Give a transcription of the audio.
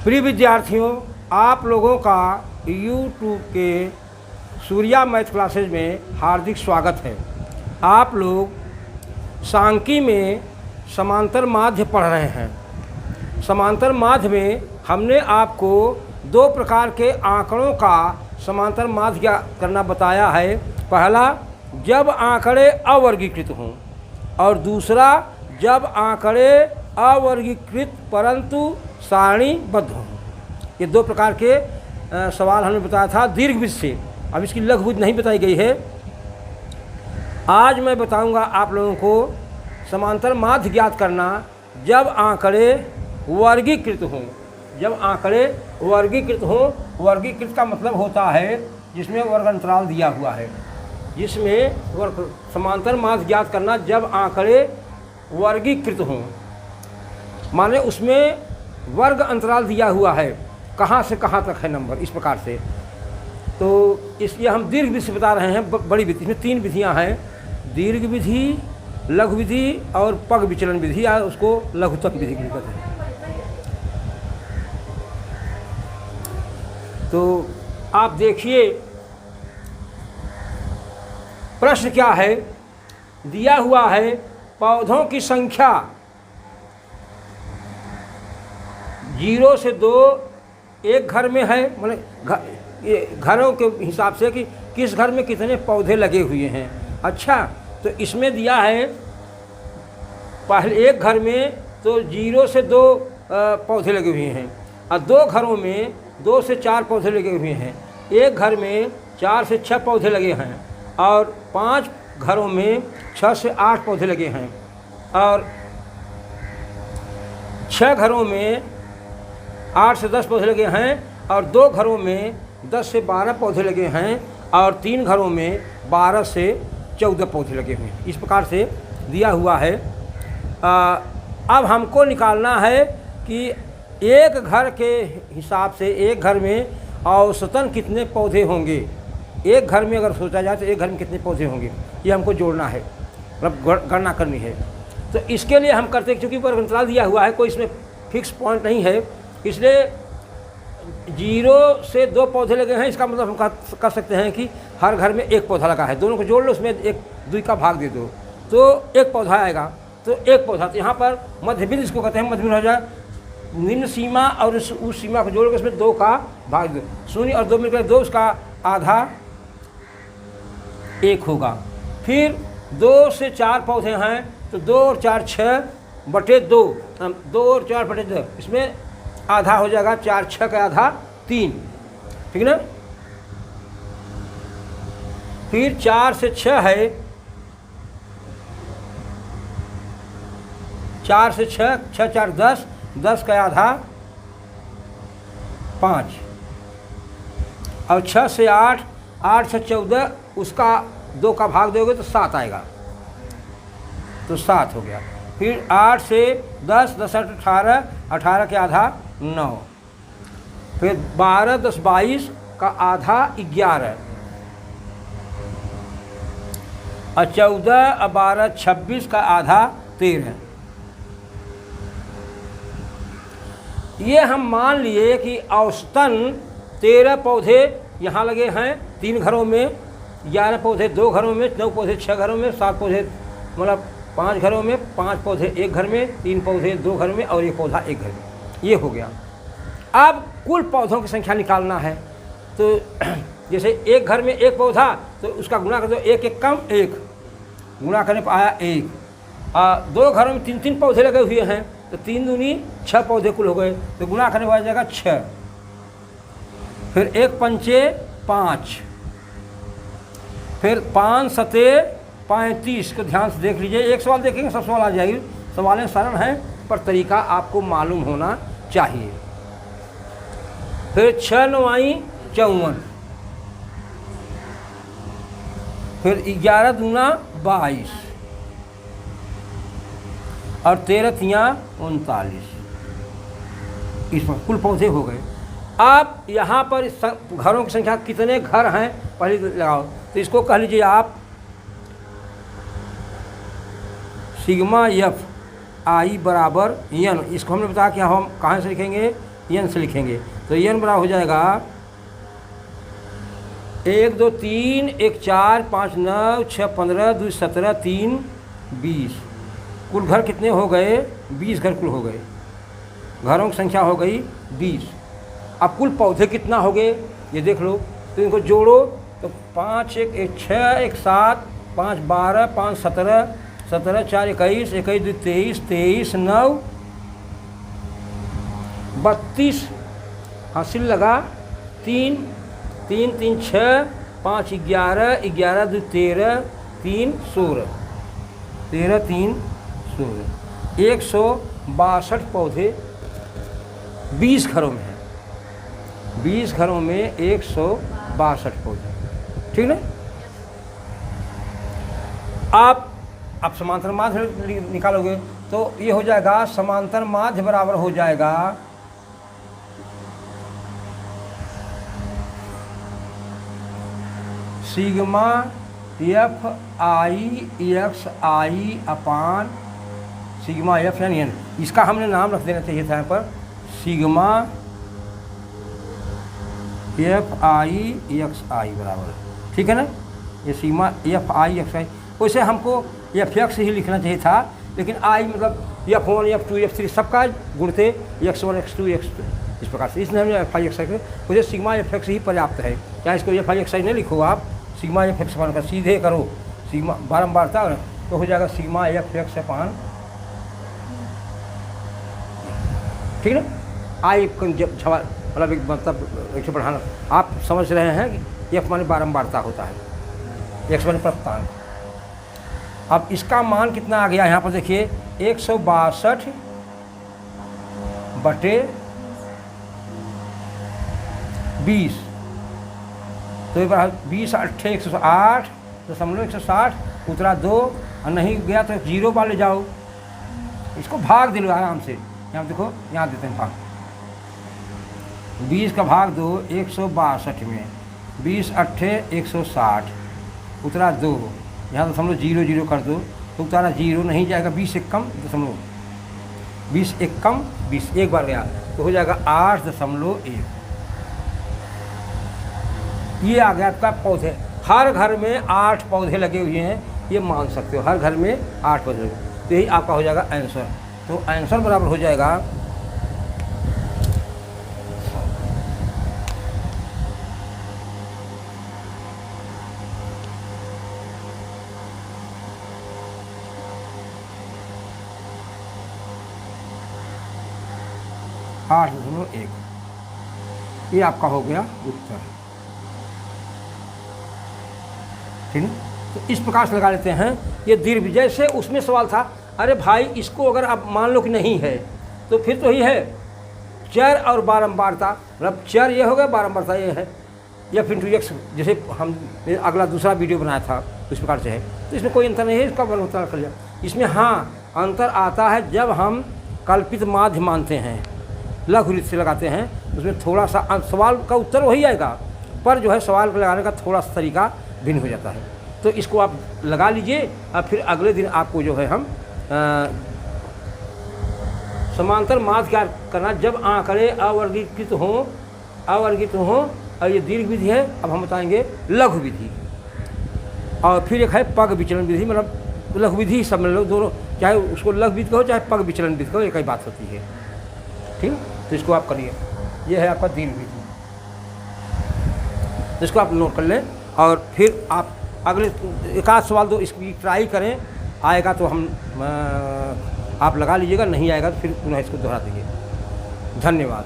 प्रिय विद्यार्थियों, आप लोगों का YouTube के सूर्या मैथ क्लासेज में हार्दिक स्वागत है। आप लोग सांख्यिकी में समांतर माध्य पढ़ रहे हैं। समांतर माध्य में हमने आपको दो प्रकार के आंकड़ों का समांतर माध्य करना बताया है। पहला, जब आंकड़े अवर्गीकृत हों, और दूसरा, जब आंकड़े अवर्गीकृत परंतु सारणीबद्ध हों। ये दो प्रकार के सवाल हमने बताया था दीर्घवृत्त से। अब इसकी लघुवृत्त नहीं बताई गई है। आज मैं बताऊंगा आप लोगों को समांतर माध्य ज्ञात करना जब आंकड़े वर्गीकृत हों। जब आंकड़े वर्गीकृत हों, वर्गीकृत का मतलब होता है जिसमें वर्ग अंतराल दिया हुआ है। जिसमें समांतर माध्य ज्ञात करना जब आंकड़े वर्गीकृत हों, माने उसमें वर्ग अंतराल दिया हुआ है, कहाँ से कहाँ तक है नंबर, इस प्रकार से। तो इसलिए हम दीर्घ विधि से बता रहे हैं, बड़ी विधि। इसमें तीन विधियाँ हैं, दीर्घ विधि, लघु विधि और पग विचलन विधि, या उसको लघुत्तम विधि कहते हैं। तो आप देखिए प्रश्न क्या है। दिया हुआ है पौधों की संख्या 0 से 2 एक घर में है, मतलब घरों के हिसाब से कि किस घर में कितने पौधे लगे हुए हैं। अच्छा, तो इसमें दिया है पहले एक घर में तो 0 से 2 पौधे लगे हुए हैं, और दो घरों में 2 से 4 पौधे लगे हुए हैं। एक घर में 4 से 6 पौधे लगे हैं, और 5 घरों में 6 से 8 पौधे लगे हैं, और 6 घरों में 8 से 10 पौधे लगे हैं, और 2 घरों में 10 से 12 पौधे लगे हैं, और 3 घरों में 12 से 14 पौधे लगे हुए हैं। इस प्रकार से दिया हुआ है। अब हमको निकालना है कि एक घर के हिसाब से एक घर में औसतन कितने पौधे होंगे। एक घर में अगर सोचा जाए तो एक घर में कितने पौधे होंगे, ये हमको जोड़ना है, मतलब गणना करनी है। तो इसके लिए हम करते हैं, क्योंकि वर्ग अंतराल दिया हुआ है, कोई इसमें फिक्स पॉइंट नहीं है, इसलिए 0 से 2 पौधे लगे हैं, इसका मतलब हम कर सकते हैं कि हर घर में एक पौधा लगा है। दोनों को जोड़ लो, उसमें एक 2 का भाग दे दो तो एक पौधा आएगा। तो एक पौधा, तो यहाँ पर मध्य बिंदु इसको कहते हैं। मध्य बिंदु हो जाए निम्न सीमा और उस सीमा को जोड़ के उसमें 2 का भाग दो। 0 और 2 मिलकर 2, उसका आधा 1 होगा। फिर 2 से 4 पौधे हैं तो 2 और 4 6/2, 2 और 4/2, इसमें आधा हो जाएगा 4, 6 का आधा 3, ठीक ना। फिर 4 से 6 है, 4 से 6, 6 4 10, 10 का आधा 5, और 6 से 8, 8 से 14, उसका 2 का भाग दोगे तो 7 आएगा, तो 7 हो गया। फिर 8 से 10, 10 8 18, 18 के आधा 9, फिर 12 10 22 का आधा 11, और 14 और 12 26 का आधा 13। ये हम मान लिए कि औसतन 13 पौधे यहाँ लगे हैं 3 घरों में, 11 पौधे 2 घरों में, 9 पौधे 6 घरों में, 7 पौधे मतलब 5 घरों में, 5 पौधे एक घर में, 3 पौधे 2 घर में, और 1 पौधा एक घर में। ये हो गया। अब कुल पौधों की संख्या निकालना है। तो जैसे एक घर में एक पौधा, तो उसका गुणा कर दो, 1 1 कम 1, गुणा करने पर आया 1। 2 घरों में 3 पौधे लगे हुए हैं, तो 3 दूनी 6 पौधे कुल हो गए, तो गुणा करने पर आ जाएगा 6। फिर 1 पंचे 5, फिर 5 सते 35 को ध्यान से देख लीजिए। एक सवाल देखेंगे, सब सवाल आ जाएगी। सवालें सरल हैं, पर तरीका आपको मालूम होना चाहिए। फिर 6 9 54, फिर 11 दूना 22, और 13 तियाँ 39। इस पर कुल पौधे हो गए। आप यहाँ पर घरों की संख्या कितने घर हैं पहले लगाओ। तो इसको कह लीजिए आप सिग्मा एफ आई बराबर एन। इसको हमने बताया कि हम कहाँ से लिखेंगे, एन से लिखेंगे तो एन बराबर हो जाएगा 1 2 3 1 4 5 9 6 15 2 17 3 20। कुल घर कितने हो गए? 20 घर कुल हो गए। घरों की संख्या हो गई 20। अब कुल पौधे कितना हो गए ये देख लो। तो इनको जोड़ो तो 5 1 1 6 1 7 5 12 5 17 17 4 21 21 2 23 23 9 32। हासिल लगा 3 3 3 6 5 11 11 2 13 3 16 13 3 16 162 पौधे 20 घरों में है। 20 घरों में 162 पौधे, ठीक ना। आप समांतर माध्य निकालोगे तो ये हो जाएगा समांतर माध्य बराबर हो जाएगा sigma F I x I upon sigma F यानी एन। इसका हमने नाम रख देना चाहिए था यहाँ पर सिग्मा एफ आई एक्स आई बराबर, ठीक है ना। ये सिग्मा एफ आई एक्स आई, वैसे हमको एफ एक्स ही लिखना चाहिए था, लेकिन आई मतलब F1 F2 F3 सबका गुण थे X1 X2 X2 इस प्रकार से, इसलिए हमने एफ आई एक्स आई मुझे सिग्मा एफ एक्स ही पर्याप्त है। क्या इसको एफ आई एक्स आई नहीं लिखो आप, सिग्मा एफ एक्स अपान का सीधे करो सिग्मा बारंबारता तो हो जाएगा सिग्मा एफ एक्स अपान, ठीक है ना। आई जब सवाल मतलब एक मतलब एक से बढ़ाना आप समझ रहे हैं कि एफ माने बारंबारता होता है, एक्स माने प्राप्तांक। अब इसका मान कितना आ गया यहाँ पर देखिए 162 बटे 20। तो एक बार 20 8 108.160 उतरा 2 और नहीं गया तो 0 बार ले जाओ, इसको भाग दे लो आराम से। यहाँ देखो यहाँ देते हैं भाग, 20 का भाग 2 162 में 20 8 160 उतरा 2, यहाँ दशमलव 0 0 कर दो तो उतारा 0 नहीं जाएगा, 20 एक कम दशमलव 20 एक कम 20 एक बार गया तो हो जाएगा 8.1। ये आ गया आपका पौधे। हर घर में 8 पौधे लगे हुए हैं, ये मान सकते हो, हर घर में 8 पौधे लगे, तो यही आपका हो जाएगा आंसर। तो आंसर बराबर हो जाएगा 8.1। ये आपका हो गया उत्तर, ठीक है। तो इस प्रकार से लगा लेते हैं ये दीर्घ। जैसे उसमें सवाल था अरे भाई इसको अगर आप मान लो कि नहीं है तो फिर तो ही है चर और बारंबारता, मतलब चर ये हो गया बारंबारता ये है, या फिर x जैसे हम अगला दूसरा वीडियो बनाया था इस प्रकार से है। तो इसमें कोई अंतर नहीं है, इसका वन उत्तर कर लिया। इसमें हाँ अंतर आता है जब हम कल्पित माध्य मानते हैं, लघु रीत से लगाते हैं, उसमें थोड़ा सा सवाल का उत्तर वही आएगा, पर जो है सवाल को लगाने का थोड़ा सा तरीका भिन्न हो जाता है। तो इसको आप लगा लीजिए और फिर अगले दिन आपको जो है हम समांतर माध्य क्या करना, जब आंकड़े अवर्गीकृत हों और ये दीर्घ विधि है। अब हम बताएंगे लघु विधि, और फिर एक है पग विचलन विधि, मतलब लघु विधि सब में लोग दोनों, चाहे उसको लघु विधि कहो चाहे पग विचलन विधि कहो, एक ही बात होती है, ठीक है। तो इसको आप करिए, ये है आपका दीर्घ विधि, तो इसको आप नोट कर लें और फिर आप अगले एक आध सवाल दो इसकी ट्राई करें, आएगा तो हम आप लगा लीजिएगा, नहीं आएगा तो फिर पुनः इसको दोहरा दीजिए। धन्यवाद।